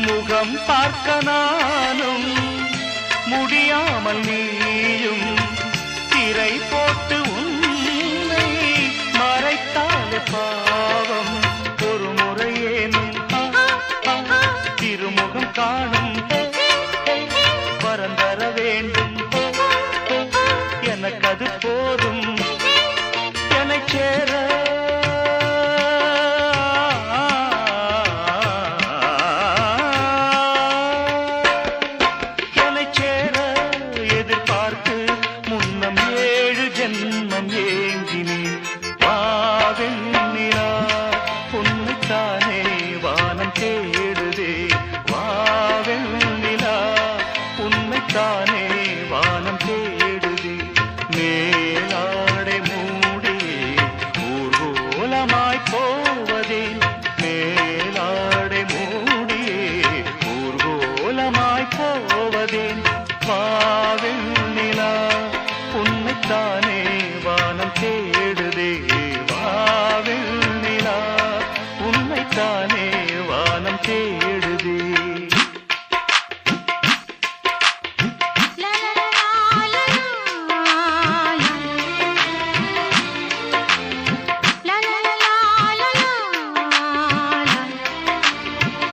முகம் பார்க்க நானும் முடியாமல் நீயும் திரை போட்டு உன்னை மறைத்தாலே பாவம். ஒரு முறையேனும் திருமுகம் காணும் வரந்தர வேண்டும். எனக்கு அது போதும் என்னை சேர. என்னை சேர எதிர்பார்த்து முன்னம் 7 ஜென்மம் ஏங்கினேன். வாவெண்ணிலா உன்னைத்தானே வானம் தேடுதே. வாவெண்ணிலா உன்னைத்தானே வானம் தேடுதே. மேலாடை மூடி ஊர்வலமாய் போவதே. மேலாடை மூடி ஊர்வலமாய் போவதே. வாவெண்ணிலா உன்னைத்தானே வானம் தேடுதே. வாவெண்ணிலா உன்னைத்தானே வானம் தேடுதே.